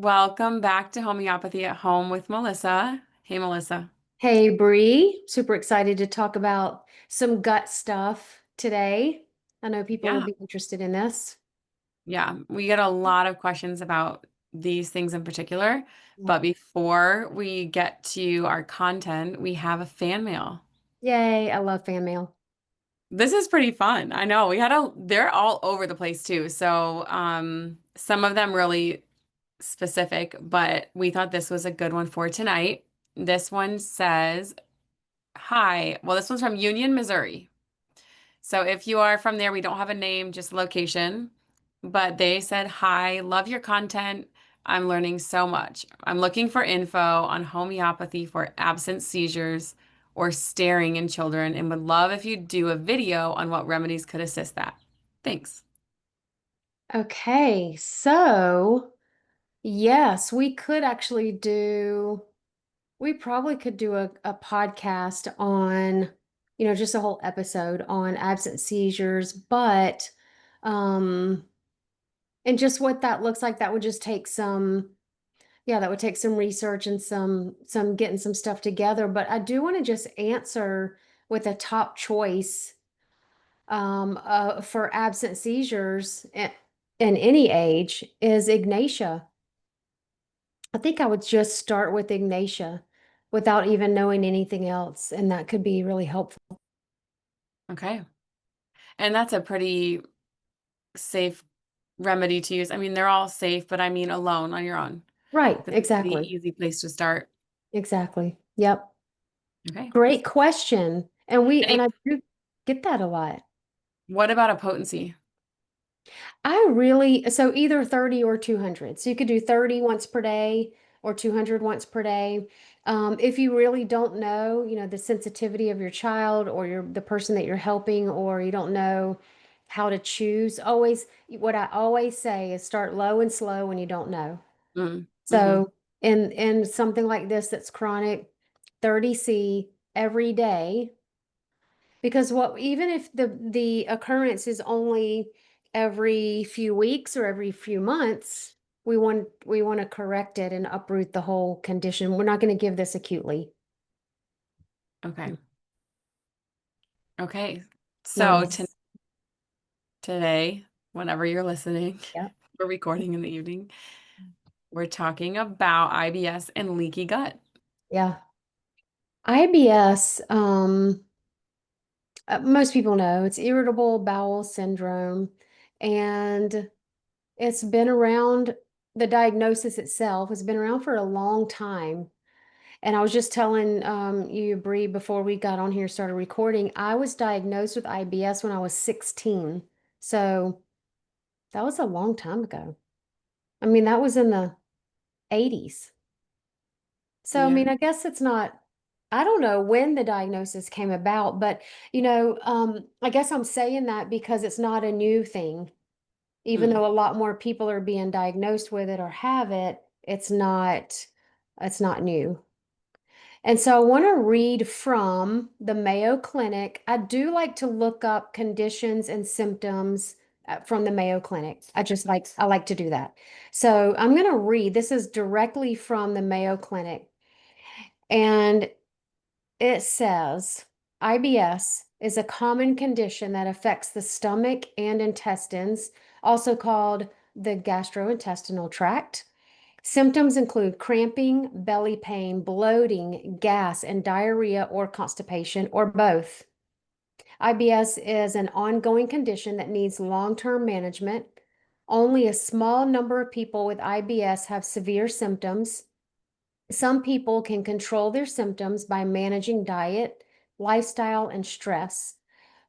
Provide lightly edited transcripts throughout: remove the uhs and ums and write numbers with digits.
Welcome back to Homeopathy at Home with Melissa. Hey, Melissa. Hey Bree, super excited to talk about some gut stuff today. I know people will Yeah, be interested in this. yeah. We get a lot of questions about these things in particular. Yeah. But before we get to our content, we have a fan mail. Yay, I love fan mail. This is pretty fun. I know they're all over the place too. So, some of them really specific, but we thought this was a good one for tonight. This one says, Hi. Well, this one's from Union, Missouri. So if you are from there, we don't have a name, just location. But they said, Hi, love your content. I'm learning so much. I'm looking for info on homeopathy for absent seizures or staring in children and would love if you do a video on what remedies could assist that. Thanks. Okay, so yes, we probably could do a podcast on, just a whole episode on absent seizures, but um, and just what that looks like, that would just take that would take some research and some getting some stuff together. But I do want to just answer with a top choice for absent seizures in any age is Ignatia. I think I would just start with Ignatia without even knowing anything else, and that could be really helpful. Okay. And that's a pretty safe remedy to use. I mean, they're all safe, but I mean alone on your own. Right, That's a pretty exactly. easy place to start. Exactly. Yep. Okay. Great question. And Any, I do get that a lot. what about a potency? So either 30 or 200. So you could do 30 once per day or 200 once per day. If you really don't know, the sensitivity of your child or the person that you're helping, or you don't know how to choose, what I always say is start low and slow when you don't know. Mm-hmm. So in something like this that's chronic, 30C every day. Because what even if the occurrence is only every few weeks or every few months, we want to correct it and uproot the whole condition. We're not going to give this acutely. Okay. Okay. So to Nice. today, whenever you're listening, Yeah. we're recording in the evening, we're talking about IBS and leaky gut. Yeah. IBS, most people know it's irritable bowel syndrome, and it's been around, the diagnosis itself has been around for a long time. And I was just telling you, Bree, before we got on here, started recording, I was diagnosed with IBS when I was 16. So that was a long time ago. I mean, that was in the 80s. So, I Yeah. mean, I guess I don't know when the diagnosis came about, but, I guess I'm saying that because it's not a new thing. Even Mm. though a lot more people are being diagnosed with it or have it, it's not new. And so I want to read from the Mayo Clinic. I do like to look up conditions and symptoms from the Mayo Clinic. I like to do that. So I'm going to read. This is directly from the Mayo Clinic. And it says IBS is a common condition that affects the stomach and intestines, also called the gastrointestinal tract. Symptoms include cramping, belly pain, bloating, gas, and diarrhea or constipation, or both. IBS is an ongoing condition that needs long-term management. Only a small number of people with IBS have severe symptoms. Some people can control their symptoms by managing diet, lifestyle, and stress.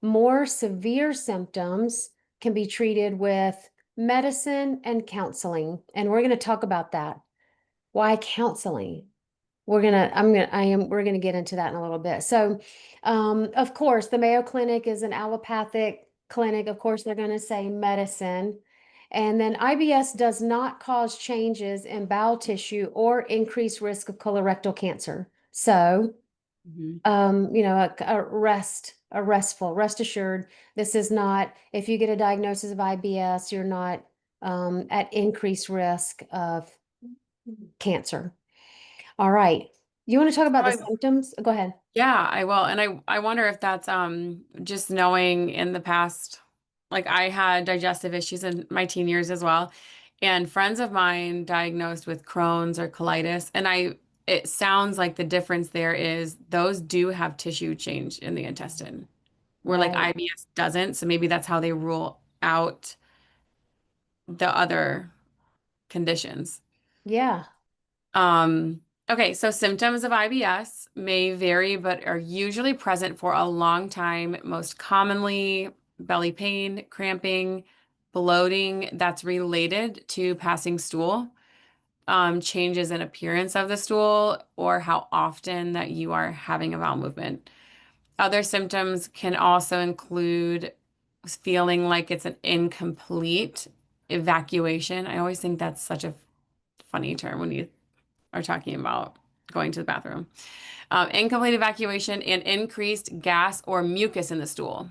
More severe symptoms can be treated with medicine and counseling, and we're going to talk about that. Why counseling? We're gonna get into that in a little bit. So, of course, the Mayo Clinic is an allopathic clinic. Of course, they're gonna say medicine. And then IBS does not cause changes in bowel tissue or increased risk of colorectal cancer. So, Hmm. rest assured, this is not, if you get a diagnosis of IBS, you're not at increased risk of cancer. All right. You want to talk about the I symptoms? Go ahead. Yeah, I will. And I wonder if that's just knowing in the past, like I had digestive issues in my teen years as well. And friends of mine diagnosed with Crohn's or colitis. And it sounds like the difference there is those do have tissue change in the intestine, where like Right. IBS doesn't. So maybe that's how they rule out the other conditions. Yeah. Okay, so symptoms of IBS may vary, but are usually present for a long time, most commonly belly pain, cramping, bloating that's related to passing stool, changes in appearance of the stool, or how often that you are having a bowel movement. Other symptoms can also include feeling like it's an incomplete evacuation. I always think that's such a funny term when you are talking about going to the bathroom. Incomplete evacuation and increased gas or mucus in the stool.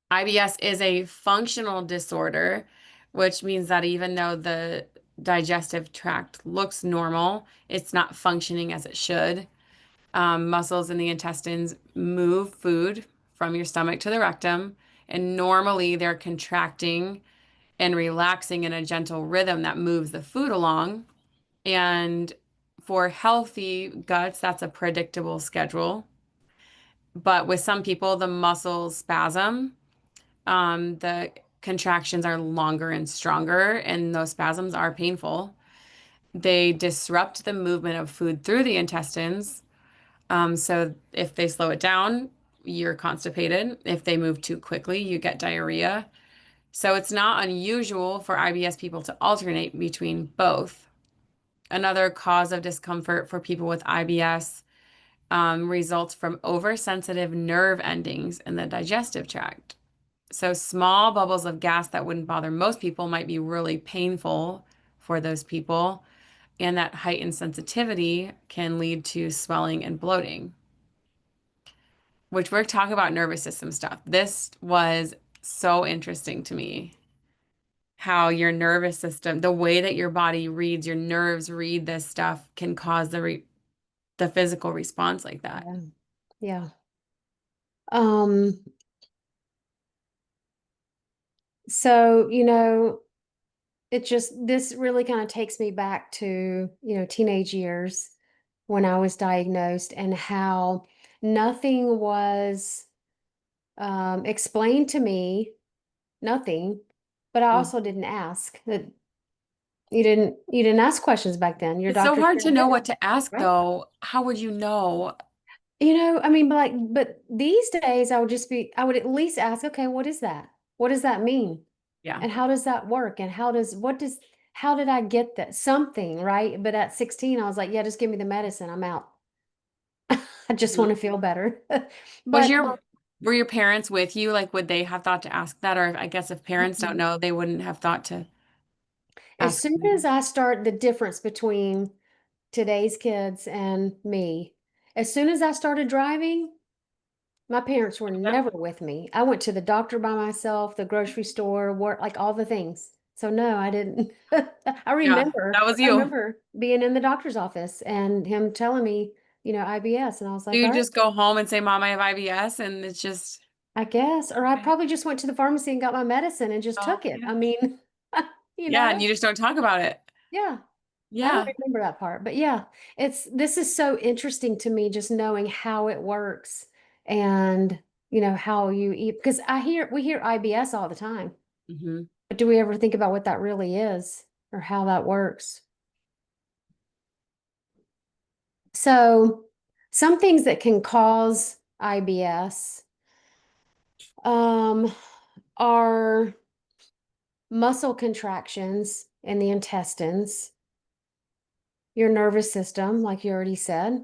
IBS is a functional disorder, which means that even though the digestive tract looks normal, it's not functioning as it should. Muscles in the intestines move food from your stomach to the rectum, and normally they're contracting and relaxing in a gentle rhythm that moves the food along. And for healthy guts, that's a predictable schedule. But with some people, the muscles spasm. The contractions are longer and stronger, and those spasms are painful. They disrupt the movement of food through the intestines. So if they slow it down, you're constipated. If they move too quickly, you get diarrhea. So it's not unusual for IBS people to alternate between both. Another cause of discomfort for people with IBS results from oversensitive nerve endings in the digestive tract. So small bubbles of gas that wouldn't bother most people might be really painful for those people, and that heightened sensitivity can lead to swelling and bloating, which we're talking about nervous system stuff. This was so interesting to me, how your nervous system, the way that your body reads, your nerves read this stuff can cause the physical response like that. Yeah. Yeah. Um, so, this really kind of takes me back to, teenage years when I was diagnosed and how nothing was explained to me, nothing, but I Mm. also didn't ask. That you didn't ask questions back then. Your It's so doctor hard said to know this, what to ask, right? though. How would you know? I mean, but these days I would at least ask, okay, what is that? What does that mean? Yeah. And how does that work? And how did I get that? Something, right? But at 16, I was like, yeah, just give me the medicine. I'm out. I just want Mhm. to feel better. Was But your Were your parents with you? Like, would they have thought to ask that? Or I guess if parents don't know, they wouldn't have thought to as ask soon them. as I start the difference between today's kids and me, as soon as I started driving, my parents were never with me. I went to the doctor by myself, the grocery store, work, like all the things. So no, I didn't. Yeah, that was I you. remember being in the doctor's office and him telling me, IBS, and I was Do like, you all right, just go home and say, Mom, I have IBS? And it's just, I guess. Or I okay. probably just went to the pharmacy and got my medicine and just Oh, took it. yeah. I mean, you Yeah, and know, you just don't talk about it. yeah. I don't Yeah. remember that part, but yeah, this is so interesting to me just knowing how it works and how you eat because we hear IBS all the time. Hmm. But do we ever think about what that really is or how that works? So, some things that can cause IBS um, are muscle contractions in the intestines, your nervous system, like you already said,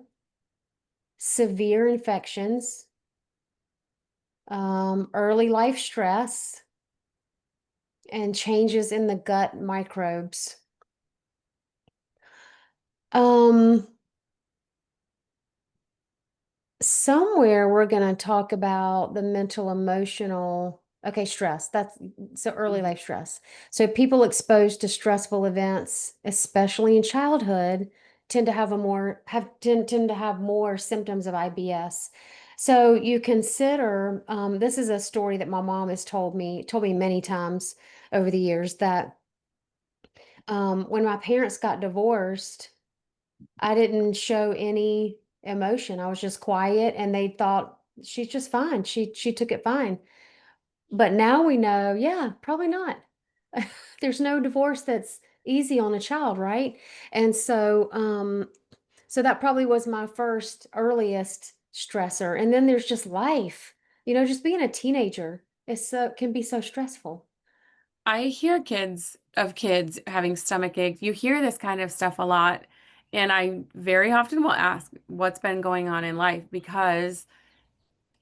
severe infections, early life stress, and changes in the gut microbes. Um, Somewhere we're going to talk about the mental emotional. Okay, stress. That's so early Mhm. life stress. So people exposed to stressful events, especially in childhood, tend to have a more have tend to have more symptoms of IBS. So you consider this is a story that my mom has told me many times over the years that when my parents got divorced, I didn't show any emotion. I was just quiet, and they thought she's just fine. She took it fine. But now we know, yeah, probably not. There's no divorce that's easy on a child, right? And so that probably was my first earliest stressor. And then there's just life. Just being a teenager is so can be so stressful. I hear kids having stomach aches. You hear this kind of stuff a lot. And I very often will ask what's been going on in life because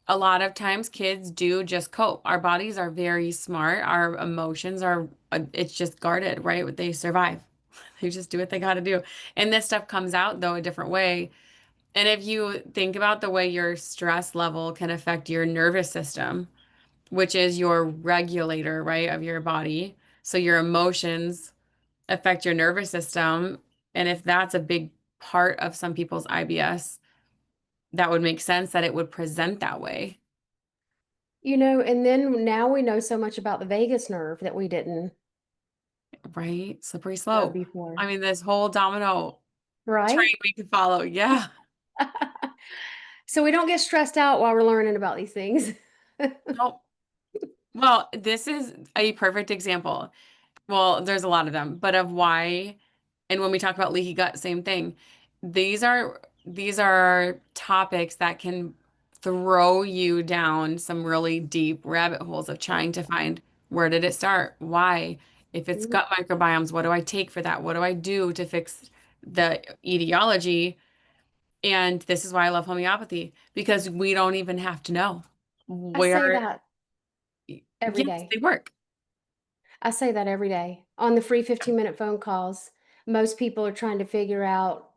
a lot of times kids do just cope. Our bodies are very smart. Our emotions are, it's just guarded, right? They survive. They just do what they got to do. And this stuff comes out, though, a different way. And if you think about the way your stress level can affect your nervous system, which is your regulator, right, of your body. So your emotions affect your nervous system. And if that's a big part of some people's IBS, that would make sense that it would present that way, And then now we know so much about the vagus nerve that we didn't right? Slippery know slope. before, I mean, this whole domino train right? we could follow. Yeah. So we don't get stressed out while we're learning about these things. No. Well, this is a perfect example. Well, there's a lot of them, but of why, and when we talk about leaky gut, same thing. These are topics that can throw you down some really deep rabbit holes of trying to find where did it start? Why? If it's Mhm. gut microbiomes, what do I take for that? What do I do to fix the etiology? And this is why I love homeopathy because we don't even have to know I say where, that every yes, day. they work. I say that every day. On the free 15-minute phone calls, most people are trying to figure out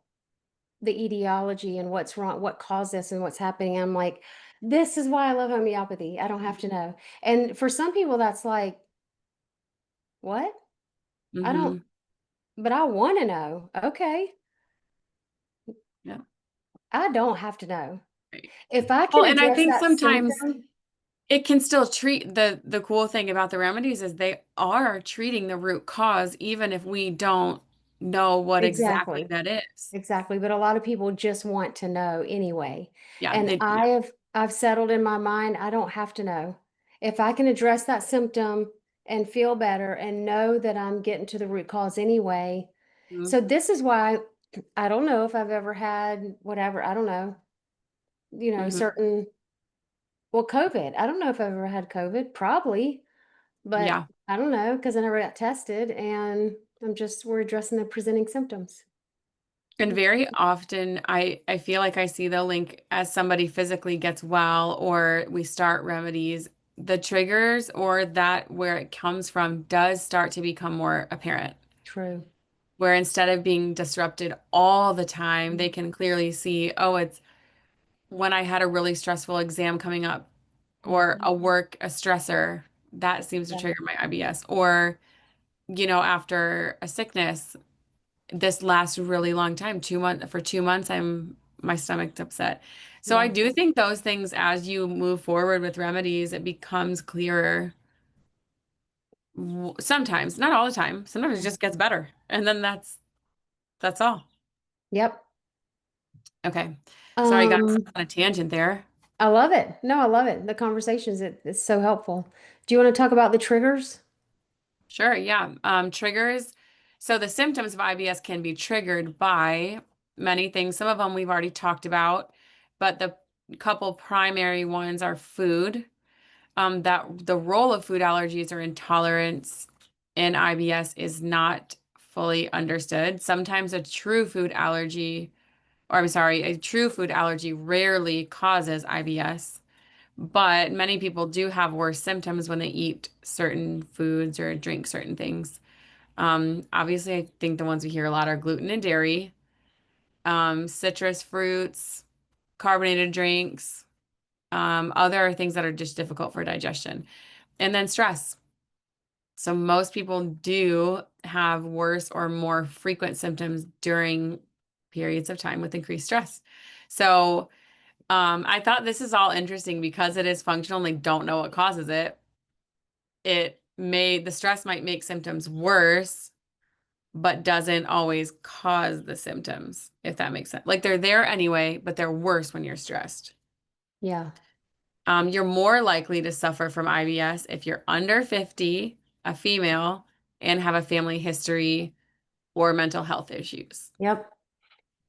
the etiology and what's wrong, what caused this and what's happening. I'm like, this is why I love homeopathy. I don't have to know. And for some people, that's like, what? I don't, Hmm. but I want to know. Okay. Yeah. I don't have to know. Right. If I can Well, and I address think that sometimes symptom, it can still treat the cool thing about the remedies is they are treating the root cause, even if we don't know what exactly exactly. that is. Exactly, but a lot of people just want to know anyway. Yeah, And yeah. I've settled in my mind, I don't have to know. If I can address that symptom and feel better and know that I'm getting to the root cause anyway. Mm-hmm. So this is why I don't know if I've ever had whatever, I don't know, Hmm. certain well, COVID. I don't know if I've ever had COVID, probably, but Yeah. I don't know because I never got tested and we're addressing the presenting symptoms. And very often I feel like I see the link as somebody physically gets well or we start remedies, the triggers or that where it comes from does start to become more apparent. True. Where instead of being disrupted all the time, they Mm, can clearly see, oh, it's when I had a really stressful exam coming up or mhm. a stressor, that seems to Yeah, trigger my IBS. Or, after a sickness, this lasts a really long time, 2 months, for 2 months, my stomach's upset. So I yeah. do think those things, as you move forward with remedies, it becomes clearer. Sometimes, not all the time. Sometimes it Mhm. just gets better. And then that's all. Yep. Okay. Sorry, I got Um, on a tangent there. I love it. No, I love it. The conversations, it's so helpful. Do you want to talk about the triggers? Sure, yeah. Triggers. So the symptoms of IBS can be triggered by many things. Some of them we've already talked about, but the couple primary ones are food. That the role of food allergies or intolerance in IBS is not fully understood. Sometimes a true food allergy, or I'm sorry, a true food allergy rarely causes IBS. But many people do have worse symptoms when they eat certain foods or drink certain things. Obviously, I think the ones we hear a lot are gluten and dairy, citrus fruits, carbonated drinks, other things that are just difficult for digestion. And then stress. So most people do have worse or more frequent symptoms during periods of time with increased stress. So I thought this is all interesting because it is functional and they don't know what causes it. The stress might make symptoms worse, but doesn't always cause the symptoms, if that makes sense. Like they're there anyway, but they're worse when you're stressed. Yeah. You're more likely to suffer from IBS if you're under 50, a female, and have a family history or mental health issues. Yep.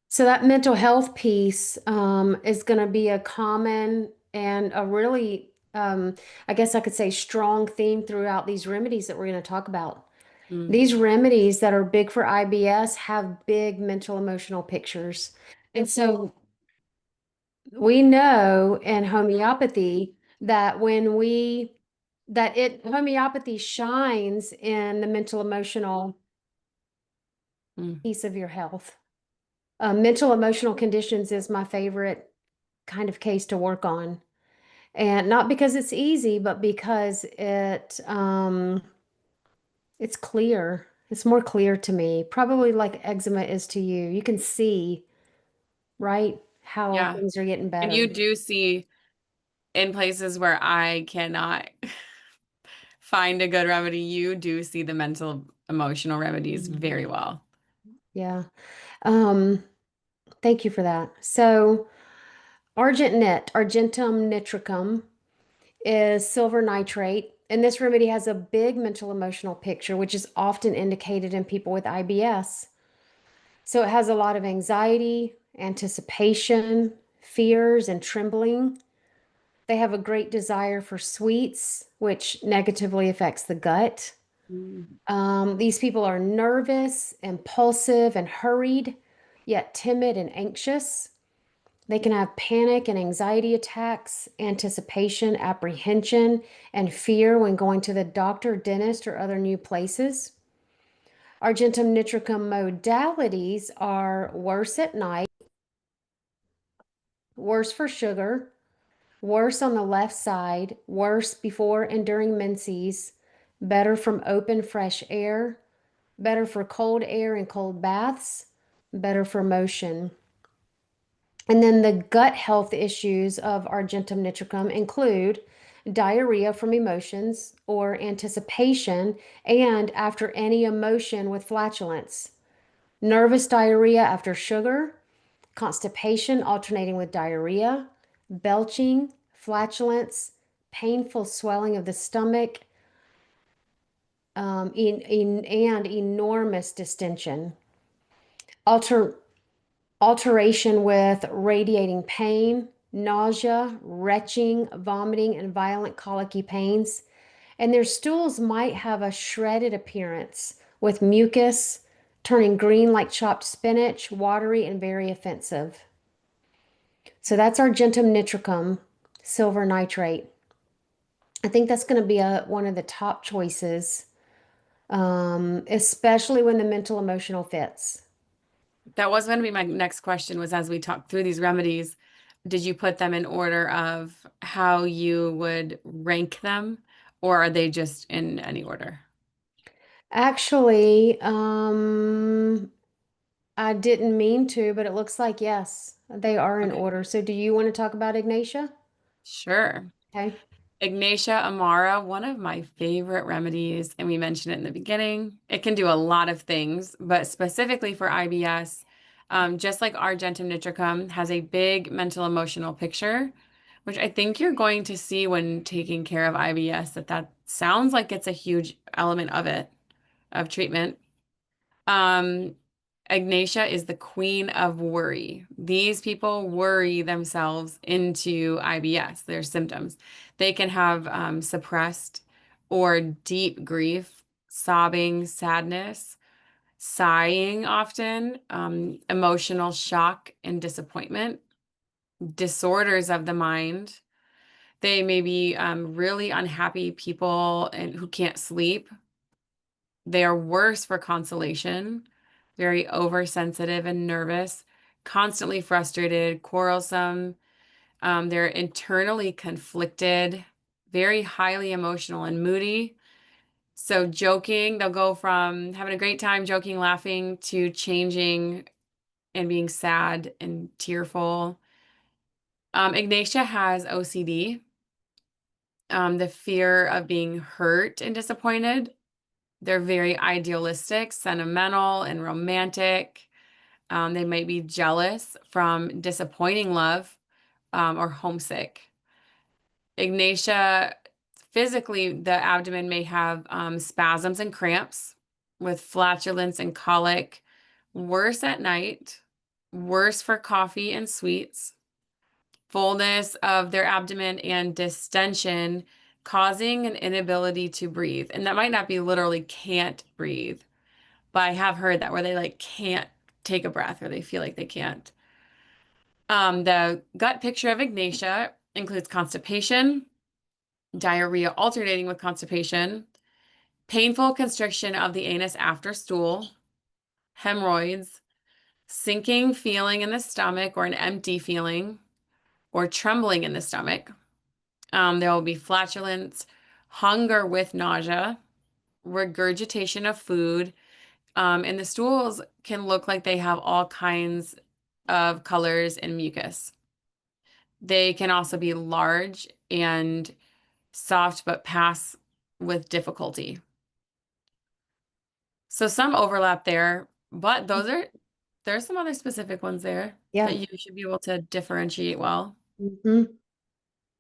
So that mental health piece is going to be a common and a really, I guess I could say, strong theme throughout these remedies that we're going to talk about. Mm. These remedies that are big for IBS have big mental emotional pictures. And so we know in homeopathy that homeopathy shines in the mental emotional Mm. piece of your health. Mental emotional conditions is my favorite kind of case to work on. And not because it's easy, but because it's clear. It's more clear to me. Probably like eczema is to you. You can see, right, how Yeah. things are getting And better. you do see in places where I cannot find a good remedy, you do see the mental emotional remedies Mhm. very well. Yeah. Um, Thank you for that. So, Argentum Nitricum is silver nitrate, and this remedy has a big mental emotional picture, which is often indicated in people with IBS. So it has a lot of anxiety, anticipation, fears, and trembling. They have a great desire for sweets, which negatively affects the gut. Mm. These people are nervous, impulsive, and hurried, yet timid and anxious. They can have panic and anxiety attacks, anticipation, apprehension, and fear when going to the doctor, dentist, or other new places. Argentum nitricum modalities are worse at night, worse for sugar, worse on the left side, worse before and during menses, better from open, fresh air, better for cold air and cold baths, better for motion. And then the gut health issues of Argentum nitricum include diarrhea from emotions or anticipation and after any emotion with flatulence, nervous diarrhea after sugar, constipation alternating with diarrhea, belching, flatulence, painful swelling of the stomach, and enormous distension. Alter, Alteration with radiating pain, nausea, retching, vomiting, and violent colicky pains. And their stools might have a shredded appearance with mucus, turning green like chopped spinach, watery, and very offensive. So that's Argentum nitricum, silver nitrate. I think that's going to be one of the top choices, especially when the mental emotional fits. That was going to be my next question was as we talk through these remedies, did you put them in order of how you would rank them, or are they just in any order? Actually, I didn't mean to, but it looks like yes, they are in Okay. order. So do you want to talk about Ignatia? Sure. Okay. Ignatia Amara, one of my favorite remedies, and we mentioned it in the beginning. It can do a lot of things, but specifically for IBS, just like Argentum Nitricum, has a big mental emotional picture, which I think you're going to see when taking care of IBS, that sounds like it's a huge element of it, of treatment. Um, Ignatia is the queen of worry. These people worry themselves into IBS, their symptoms. They can have suppressed or deep grief, sobbing, sadness, sighing often, emotional shock and disappointment, disorders of the mind. They may be really unhappy people and who can't sleep. They are worse for consolation, very oversensitive and nervous, constantly frustrated, quarrelsome. They're internally conflicted, very highly emotional and moody. So joking, they'll go from having a great time joking, laughing to changing and being sad and tearful. Ignatia has OCD, the fear of being hurt and disappointed. They're very idealistic, sentimental, and romantic. They might be jealous from disappointing love, or homesick. Ignatia, physically, the abdomen may have spasms and cramps with flatulence and colic, worse at night, worse for coffee and sweets, fullness of their abdomen and distension, causing an inability to breathe. And that might not be literally can't breathe, but I have heard that where they like can't take a breath or they feel like they can't. The gut picture of Ignatia includes constipation, diarrhea alternating with constipation, painful constriction of the anus after stool, hemorrhoids, sinking feeling in the stomach or an empty feeling, or trembling in the stomach. There will be flatulence, hunger with nausea, regurgitation of food, and the stools can look like they have all kinds of colors and mucus. They can also be large and soft but pass with difficulty. So some overlap there, but there's some other specific ones there that Yeah. you should be able to differentiate well. Hmm.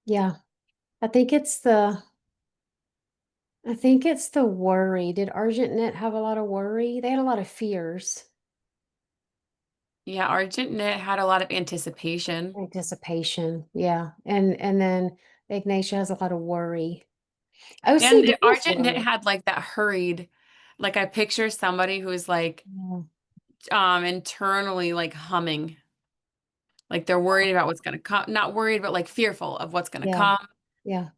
Yeah. I think it's the I think it's the worry. Did Argent have a lot of worry? They had a lot of fears. Yeah, Argent had a lot of anticipation. Anticipation. Yeah. And then Ignatia has a lot of worry. And OCD the is Argent worry. had like that hurried, like I picture somebody who's like Yeah. internally like humming. Like they're worried about what's gonna come, not worried, but like fearful of what's gonna Yeah. come. Yeah.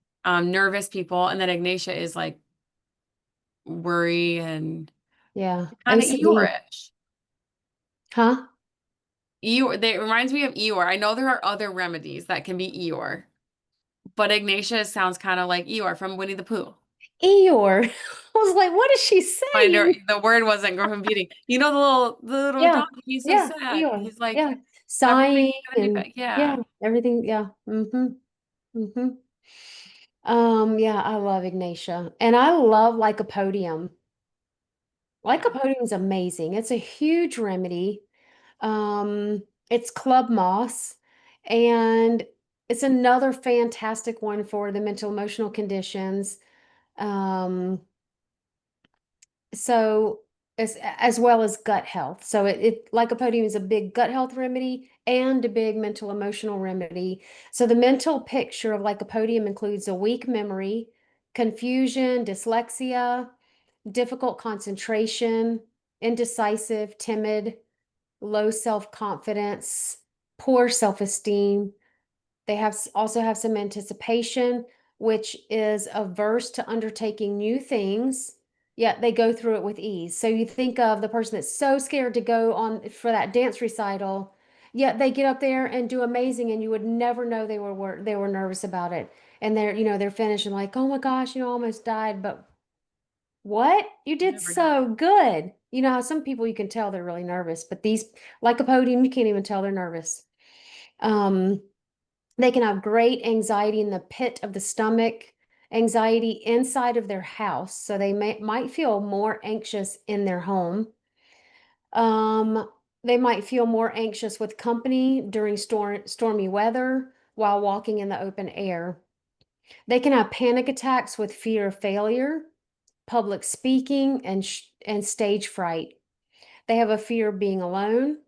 Nervous people. And then Ignatia is like worry and Yeah. kind of OCD. Eeyore-ish. Huh? Eeyore, it reminds me of Eeyore. I know there are other remedies that can be Eeyore, but Ignatia sounds kind of like Eeyore from Winnie the Pooh. Eeyore. I was like, what is she saying? The word wasn't competing. You know the little Yeah. dog, he's so Yeah. sad. Eeyore. He's like, Yeah. everything's Sighing gonna be and back. yeah, Yeah. everything. Yeah. Mm-hmm. Mm-hmm. Yeah, I love Ignatia. And I love Lycopodium. Yeah. Lycopodium is amazing. It's a huge remedy. It's club moss, and it's another fantastic one for the mental emotional conditions. Um, so as well as gut health. So it lycopodium is a big gut health remedy and a big mental emotional remedy. So the mental picture of lycopodium includes a weak memory, confusion, dyslexia, difficult concentration, indecisive, timid, low self-confidence, poor self-esteem. They also have some anticipation, which is averse to undertaking new things, yet they go through it with ease. So you think of the person that's so scared to go on for that dance recital, yet they get up there and do amazing, and you would never know they were nervous about it. And they're finished and like, oh my gosh, almost died, but what? You You did never know. so good. You know how some people you can tell they're really nervous, but these, like a podium, you can't even tell they're nervous. Um, they can have great anxiety in the pit of the stomach, anxiety inside of their house. So they might feel more anxious in their home. Um, they might feel more anxious with company during stormy weather while walking in the open air. They can have panic attacks with fear of failure, public speaking, and stage fright. They have a fear of being alone.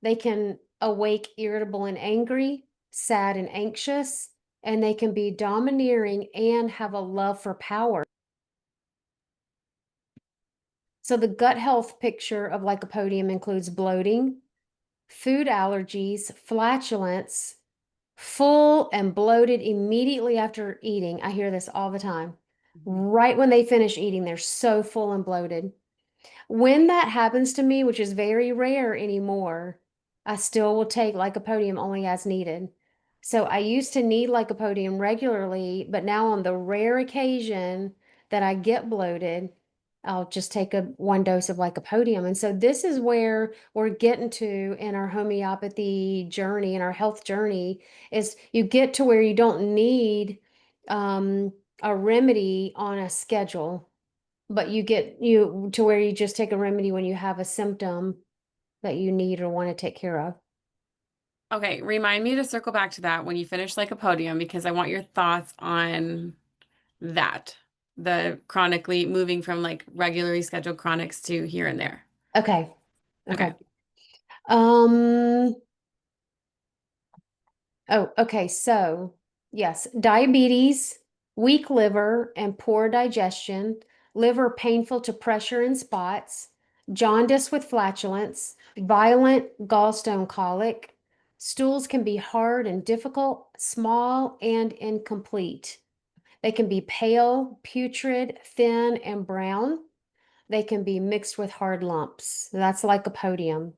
They can awake irritable and angry, sad and anxious, and they can be domineering and have a love for power. So the gut health picture of lycopodium includes bloating, food allergies, flatulence, full and bloated immediately after eating. I hear this all the time. Mhm. Right when they finish eating, they're so full and bloated. When that happens to me, which is very rare anymore, I still will take lycopodium only as needed. So I used to need lycopodium regularly, but now on the rare occasion that I get bloated, I'll just take a one dose of lycopodium. And so this is where we're getting to in our homeopathy journey, in our health journey, is you get to where you don't need um, a remedy on a schedule, but you get you to where you just take a remedy when you have a symptom that you need or want to take care of. Okay, remind me to circle back to that when you finish Lycopodium because I want your thoughts on that. The chronically moving from like regularly scheduled chronics to here and there. Okay. Okay. Okay. Um, oh, okay. So, yes, diabetes, weak liver, and poor digestion, liver painful to pressure and spots, jaundice with flatulence, violent gallstone colic. Stools can be hard and difficult, small and incomplete. They can be pale, putrid, thin, and brown. They can be mixed with hard lumps. That's lycopodium.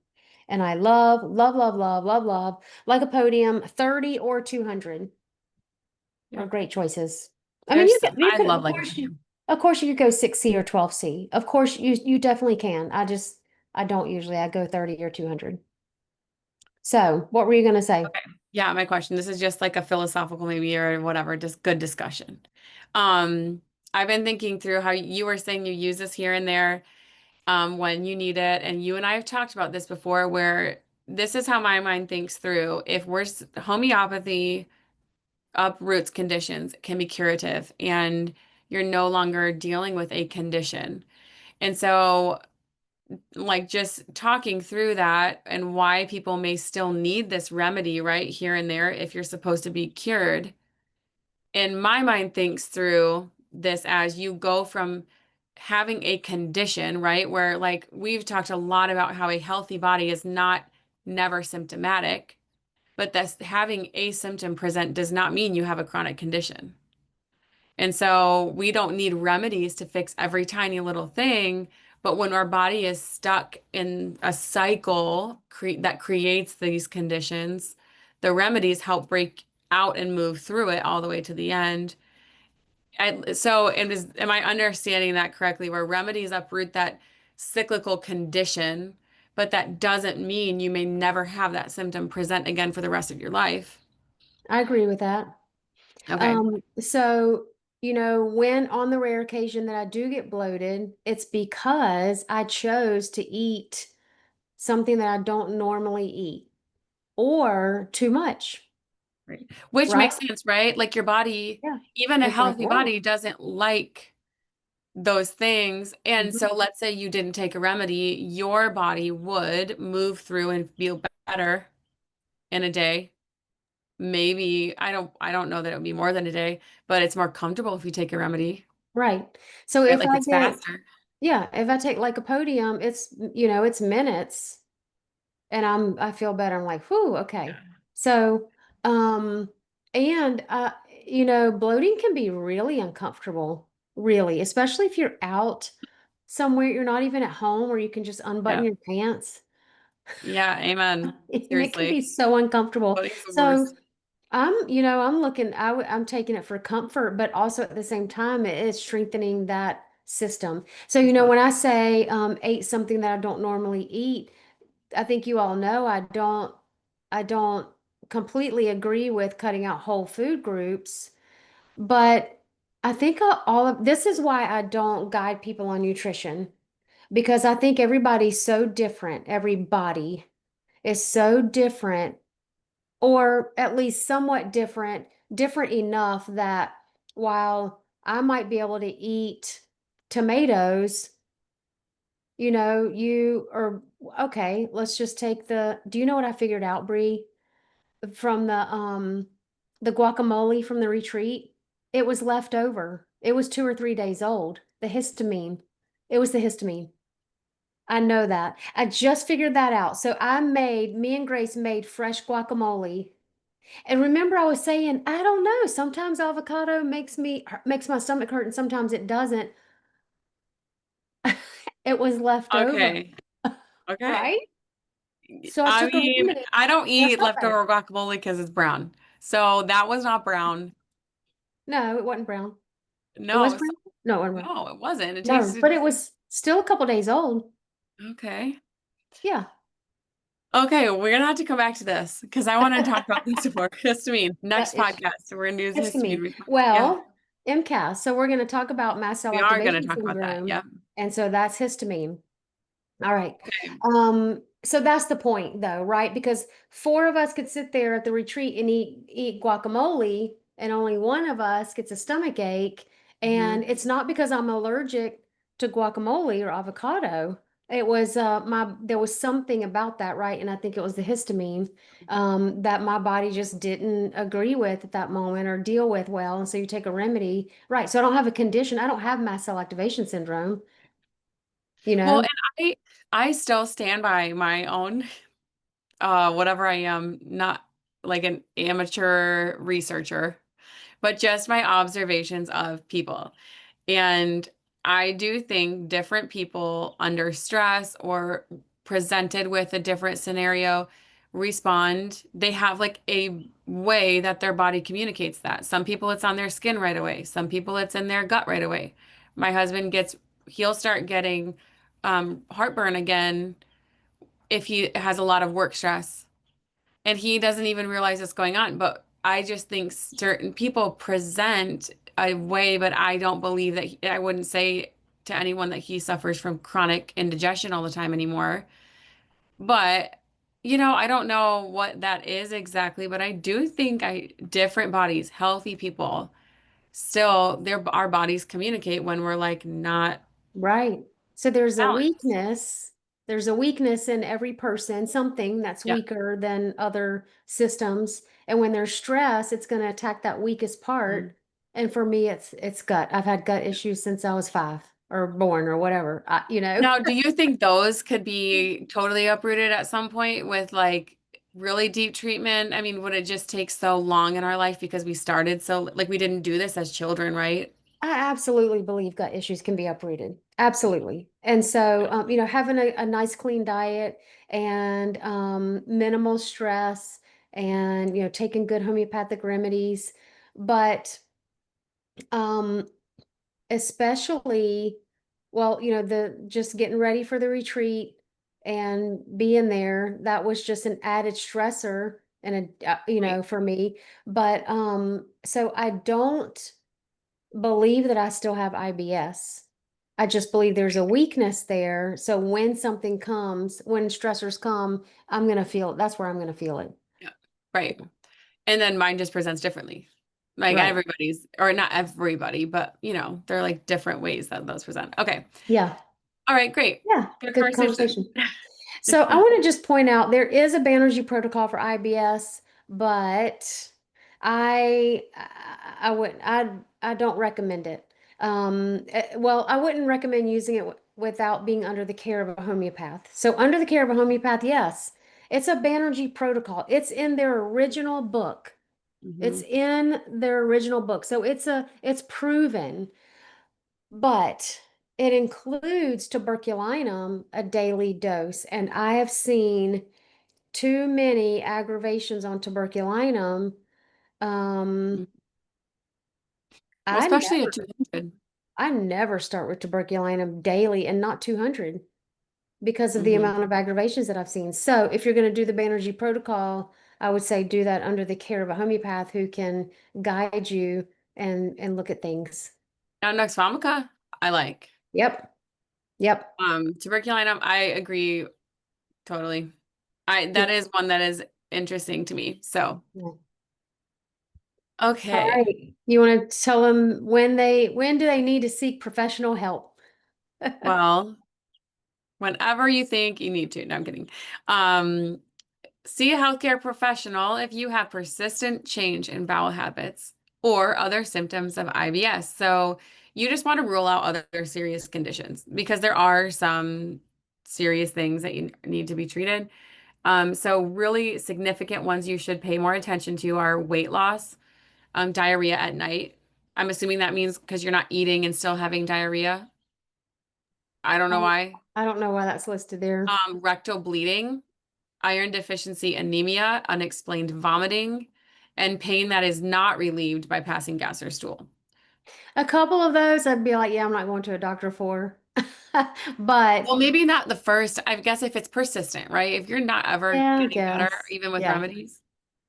And I love, love, love, love, love, love lycopodium 30 or 200 are Yep. great choices. I mean, There's you I could, love of course, Lycopodium. of course, you could go 6C or 12C. Of course, you definitely can. I don't usually. I go 30 or 200. So, what were you going to say? Okay. Yeah, my question. This is just like a philosophical maybe or whatever, just good discussion. Um, I've been thinking through how you were saying you use this here and there when you need it. And you and I have talked about this before, where this is how my mind thinks through. If homeopathy uproots conditions, it can be curative, and you're no longer dealing with a condition. And so, like, just talking through that and why people may still need this remedy right here and there if you're supposed to be cured, in my mind, thinks through this as you go from having a condition, right? Where, like, we've talked a lot about how a healthy body is not never symptomatic, but that's having a symptom present does not mean you have a chronic condition. And so we don't need remedies to fix every tiny little thing. But when our body is stuck in a cycle that creates these conditions, the remedies help break out and move through it all the way to the end. Am I understanding that correctly, where remedies uproot that cyclical condition, but that doesn't mean you may never have that symptom present again for the rest of your life? I agree with that. Okay. So, when on the rare occasion that I do get bloated, it's because I chose to eat something that I don't normally eat or too much, Right. Which right? makes sense, right? Like your body, Yeah. even a It's like, healthy whoa. body doesn't like those things. And Mhm. so let's say you didn't take a remedy, your body would move through and feel better in a day. Maybe I don't know that it would be more than a day, but it's more comfortable if you take a remedy, Right. So right? if Like I it's get, faster. yeah, if I take lycopodium, it's minutes and I feel better. I'm like, whew, okay. Yeah. So, um, and bloating can be really uncomfortable, really, especially if you're out somewhere, you're not even at home where you can just unbutton Yeah. your pants. Yeah, amen. And it can be Seriously. so uncomfortable. Floating's the So worst. I'm looking, I'm taking it for comfort, but also at the same time, it is strengthening that system. So, when I say ate something that I don't normally eat, I think you all know I don't completely agree with cutting out whole food groups, but I think all of this is why I don't guide people on nutrition because I think everybody's so different. Everybody is so different, or at least somewhat different, different enough that while I might be able to eat tomatoes, you are okay, let's just take do you know what I figured out, Bree? From the guacamole from the retreat? It was left over. It was 2 or 3 days old. The histamine. It was the histamine. I know that. I just figured that out. So me and Grace made fresh guacamole. And remember I was saying, I don't know, sometimes avocado makes my stomach hurt and sometimes it doesn't. It was left over, Okay. Okay. right? So I I took a mean, remedy I don't and I eat felt better. leftover guacamole because it's brown. So that was not brown. No, it wasn't brown. It was No, brown? No, it wasn't brown. no, it wasn't. It No, tasted but it was still a couple days old. okay. Yeah. Okay, we're gonna have to come back to this because I want to talk about this more. Histamine. Gut Next issue. podcast, we're gonna do histamine Histamine. response. Yeah, Well, MCAS. So we're going to talk about mast cell we are gonna activation talk about that. syndrome. Yeah. And so that's histamine. All right. Okay. So that's the point though, right? Because four of us could sit there at the retreat and eat guacamole, and only one of us gets a stomach ache. Hmm. And it's not because I'm allergic to guacamole or avocado. It was there was something about that, right? And I think it was the histamine that my body just didn't agree with at that moment or deal with well. And so you take a remedy, right? So I don't have a condition. I don't have mast cell activation syndrome, you Well, know? and I still stand by my own whatever I am, not like an amateur researcher, but just my observations of people. And I do think different people under stress or presented with a different scenario respond. They have like a way that their body communicates that. Some people it's on their skin right away. Some people it's in their gut right away. My husband he'll start getting heartburn again if he has a lot of work stress and he doesn't even realize what's going on. But I just think certain people present a way, but I don't believe that I wouldn't say to anyone that he suffers from chronic indigestion all the time anymore. But I don't know what that is exactly, but I do think different bodies, healthy people, still our bodies communicate when we're like not Right. So there's a balanced. weakness. There's a weakness in every person, something that's Yeah. weaker than other systems. And when there's stress, it's going to attack that weakest Mhm. part. And for me, it's gut. I've had gut issues since I was 5 or born or whatever. Now, do you think those could be totally uprooted at some point with like really deep treatment? I mean, would it just take so long in our life because we started so like we didn't do this as children, right? I absolutely believe gut issues can be uprooted. Absolutely. And so, having a nice clean diet and minimal stress and, taking good homeopathic remedies. But um, especially, well, the just getting ready for the retreat and being there, that was just an added stressor and Right. for me. But so I don't believe that I still have IBS. I just believe there's a weakness there. So when something comes, when stressors come, I'm going to feel it. That's where I'm going to feel it. Yeah. Right. And then mine just presents differently. Like Right. everybody's, or not everybody, but there are like different ways that those present. Okay. Yeah. All right, great. Yeah. Good Good conversation. conversation. So I want to just point out there is a Banerjee protocol for IBS, but I don't recommend it. Well, I wouldn't recommend using it without being under the care of a homeopath. So under the care of a homeopath, yes, it's a Banerjee protocol. It's in their original book. It's Hmm. in their original book. So it's proven, but it includes tuberculinum, a daily dose. And I have seen too many aggravations on tuberculinum. Um, Well, I especially at never, 200. I never start with tuberculinum daily and not 200 because of the Hmm. amount of aggravations that I've seen. So if you're going to do the Banerjee protocol, I would say do that under the care of a homeopath who can guide you and look at things. Now, Nux vomica, I like. Yep. Yep. Tuberculinum, I agree totally. That Yeah. is one that is interesting to me. So, Yeah. All okay. right. You want to tell them when do they need to seek professional help? Well, whenever you think you need to. No, I'm kidding. Um, See a healthcare professional if you have persistent change in bowel habits or other symptoms of IBS. So you just want to rule out other serious conditions because there are some serious things that you need to be treated. So really significant ones you should pay more attention to are weight loss, diarrhea at night. I'm assuming that means because you're not eating and still having diarrhea. I don't know why. I don't know why that's listed there. Rectal bleeding, iron deficiency anemia, unexplained vomiting, and pain that is not relieved by passing gas or stool. A couple of those, I'd be like, yeah, I'm not going to a doctor for. But Well, maybe not the first. I guess if it's persistent, right? If you're not ever yeah, I getting better, guess. even with Yeah, remedies,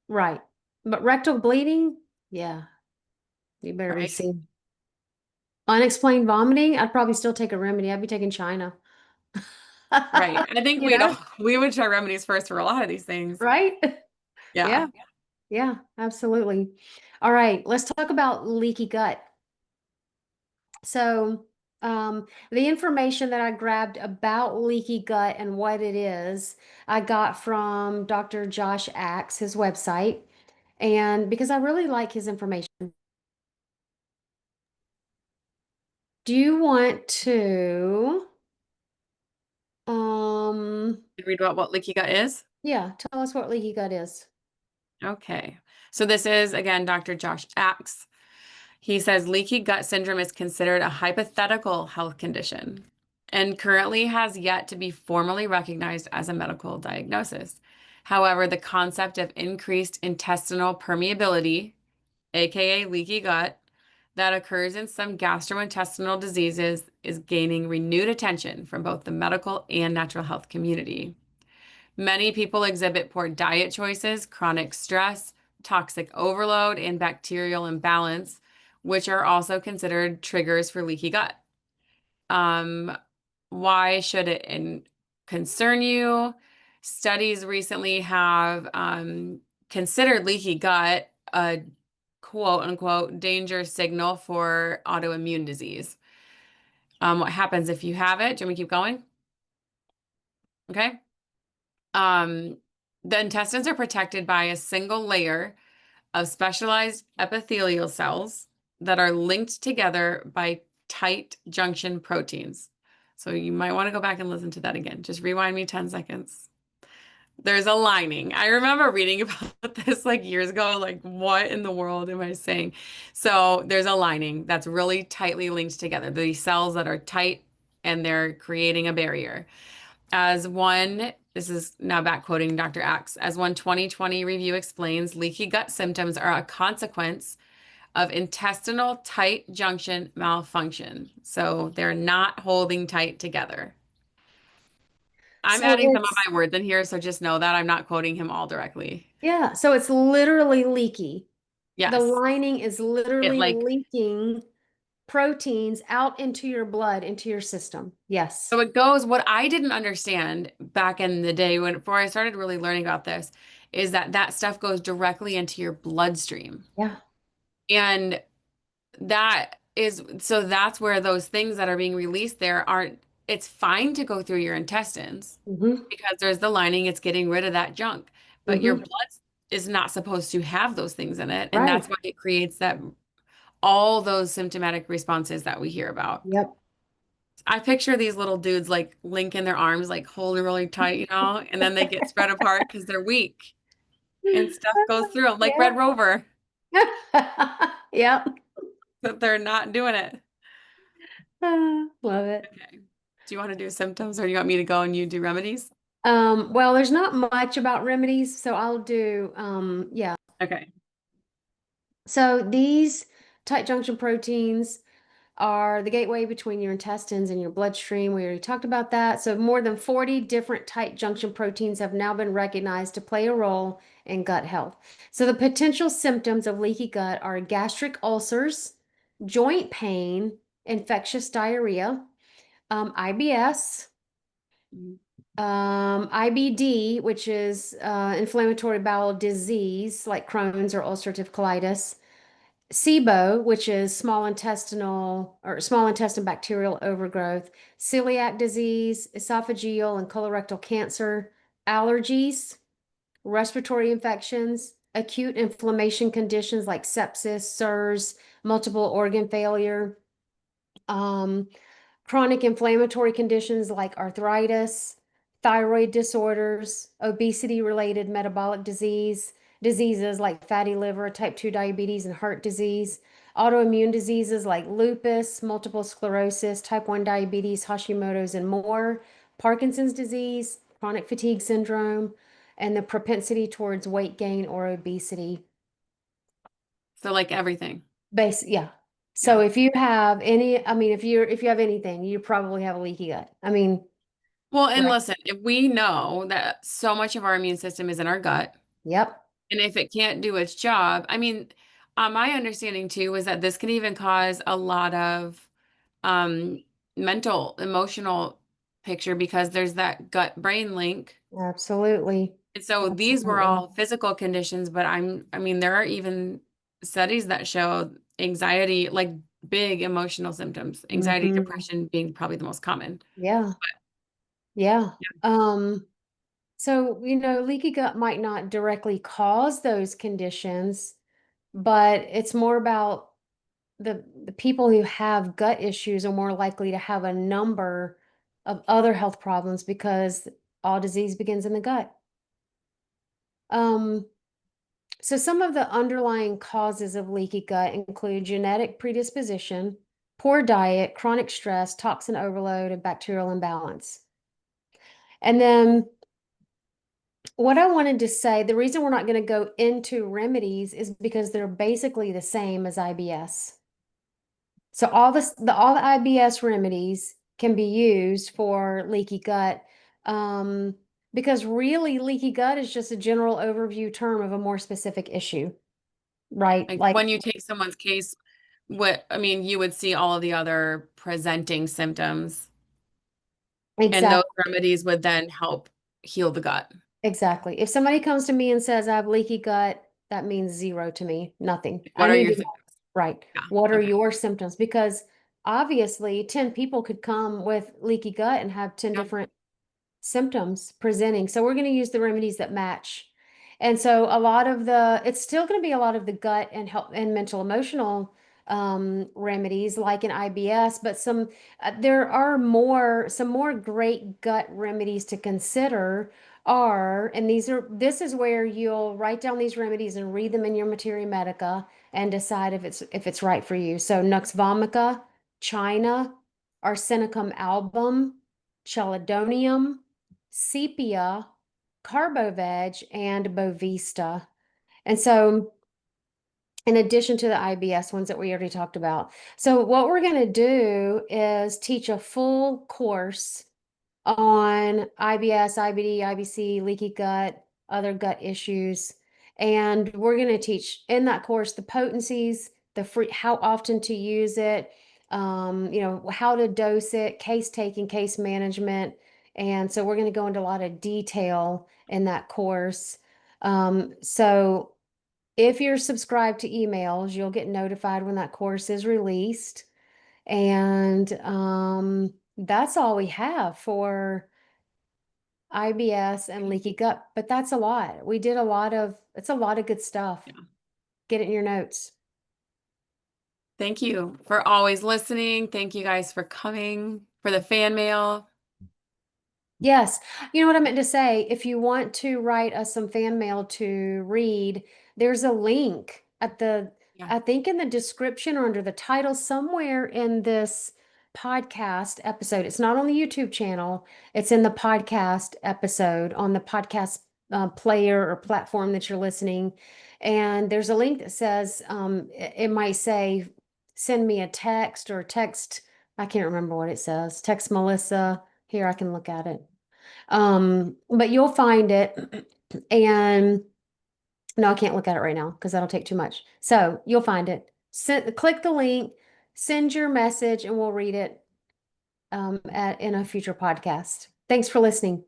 right. But rectal bleeding, yeah, you better be right? seen. Unexplained vomiting, I'd probably still take a remedy. I'd be taking China. Right. I think You we'd know, all, we would try remedies first for a lot of these things. right? Yeah. Yeah, yeah, absolutely. All right, let's talk about leaky gut. So, the information that I grabbed about leaky gut and what it is, I got from Dr. Josh Axe, his website, and because I really like his information. Do you want to, um, Read about what leaky gut is. yeah, tell us what leaky gut is. Okay. So this is again Dr. Josh Axe. He says leaky gut syndrome is considered a hypothetical health condition and currently has yet to be formally recognized as a medical diagnosis. However, the concept of increased intestinal permeability, aka leaky gut, that occurs in some gastrointestinal diseases is gaining renewed attention from both the medical and natural health community. Many people exhibit poor diet choices, chronic stress, toxic overload, and bacterial imbalance, which are also considered triggers for leaky gut. Um, why should it concern you? Studies recently have considered leaky gut a quote unquote danger signal for autoimmune disease. What happens if you have it? Do you want me to keep going? Okay. Um, the intestines are protected by a single layer of specialized epithelial cells that are linked together by tight junction proteins. So you might want to go back and listen to that again. Just rewind me 10 seconds. There's a lining. I remember reading about this like years ago, like what in the world am I saying? So there's a lining that's really tightly linked together. These cells that are tight and they're creating a barrier. This is now back quoting Dr. Axe, as one 2020 review explains, leaky gut symptoms are a consequence of intestinal tight junction malfunction. So they're not holding tight together. I'm So adding some of it's, my words in here, so just know that I'm not quoting him all directly. yeah, so it's literally leaky. The Yes. lining is It literally like leaking proteins out into your blood, into your system. Yes. so it goes, what I didn't understand back in the day when before I started really learning about this is that that stuff goes directly into your bloodstream. Yeah. And that is, so that's where those things that are being released there aren't, it's fine to go through your intestines Mm-hmm. because there's the lining, it's getting rid of that junk. But your Mm-hmm. blood is not supposed to have those things in it. And Right. that's why it creates that all those symptomatic responses that we hear about. Yep. I picture these little dudes like linking their arms, like holding really tight, and then they get spread apart because they're weak and stuff goes through them, like Yeah. Red Rover, Yep. but they're not doing it. Love it. Okay. Do you want to do symptoms or do you want me to go and you do remedies? Well, there's not much about remedies, so I'll do, yeah. Okay. So these tight junction proteins are the gateway between your intestines and your bloodstream. We already talked about that. So more than 40 different tight junction proteins have now been recognized to play a role in gut health. So the potential symptoms of leaky gut are gastric ulcers, joint pain, infectious diarrhea, IBS, Mhm. IBD, which is inflammatory bowel disease like Crohn's or ulcerative colitis, SIBO, which is small intestine bacterial overgrowth, celiac disease, esophageal and colorectal cancer, allergies, respiratory infections, acute inflammation conditions like sepsis, SIRS, multiple organ failure, um, chronic inflammatory conditions like arthritis, thyroid disorders, obesity-related metabolic diseases like fatty liver, type 2 diabetes, and heart disease, autoimmune diseases like lupus, multiple sclerosis, type 1 diabetes, Hashimoto's, and more, Parkinson's disease, chronic fatigue syndrome, and the propensity towards weight gain or obesity. So like everything. Yeah. So Yeah. if you have any, I mean, if you have anything, you probably have a leaky gut. I mean, Well, and right. listen, if we know that so much of our immune system is in our gut, Yep. and if it can't do its job, I mean, my understanding too is that this can even cause a lot of um, mental, emotional picture because there's that gut brain link. Absolutely. And so these were Absolutely. all physical conditions, but I mean, there are even studies that show anxiety, like big emotional symptoms, anxiety, Hmm. depression being probably the most common. Yeah. Yeah. So, leaky gut might not directly cause those conditions, but it's more about the people who have gut issues are more likely to have a number of other health problems because all disease begins in the gut. Um, so some of the underlying causes of leaky gut include genetic predisposition, poor diet, chronic stress, toxin overload, and bacterial imbalance. And then what I wanted to say, the reason we're not going to go into remedies is because they're basically the same as IBS. So all the IBS remedies can be used for leaky gut, um, because really leaky gut is just a general overview term of a more specific issue, right? Like Like when you take someone's case, what I mean, you would see all of the other presenting symptoms, and those exactly, remedies would then help heal the gut. exactly. If somebody comes to me and says I have leaky gut, that means zero to me, nothing. I What are need your to know, symptoms? right? Yeah. What are Okay. your symptoms? Because obviously 10 people could come with leaky gut and have 10 Yeah. different symptoms presenting. So we're going to use the remedies that match. And so it's still going to be a lot of the gut and health and mental emotional remedies like in IBS, but there are some more great gut remedies to consider and this is where you'll write down these remedies and read them in your materia medica and decide if it's right for you. So Nux vomica, China, Arsenicum album, Chelidonium, Sepia, Carboveg, and Bovista. And so, in addition to the IBS ones that we already talked about. So, what we're going to do is teach a full course on IBS, IBD, IBC, leaky gut, other gut issues. And we're going to teach in that course the potencies, how often to use it, how to dose it, case taking, case management. And so we're going to go into a lot of detail in that course. So if you're subscribed to emails, you'll get notified when that course is released. And that's all we have for IBS and leaky gut, but that's a lot. It's a lot of good stuff. Yeah. Get it in your notes. Thank you for always listening. Thank you guys for coming for the fan mail. Yes. You know what I meant to say? If you want to write us some fan mail to read, there's a link Yeah. I think in the description or under the title somewhere in this podcast episode. It's not on the YouTube channel, it's in the podcast episode on the podcast player or platform that you're listening. And there's a link that says, it might say, send me a text or text. I can't remember what it says. Text Melissa. Here, I can look at it. But you'll find it. And no, I can't look at it right now because that'll take too much. So you'll find it. Click the link, send your message, and we'll read it in a future podcast. Thanks for listening.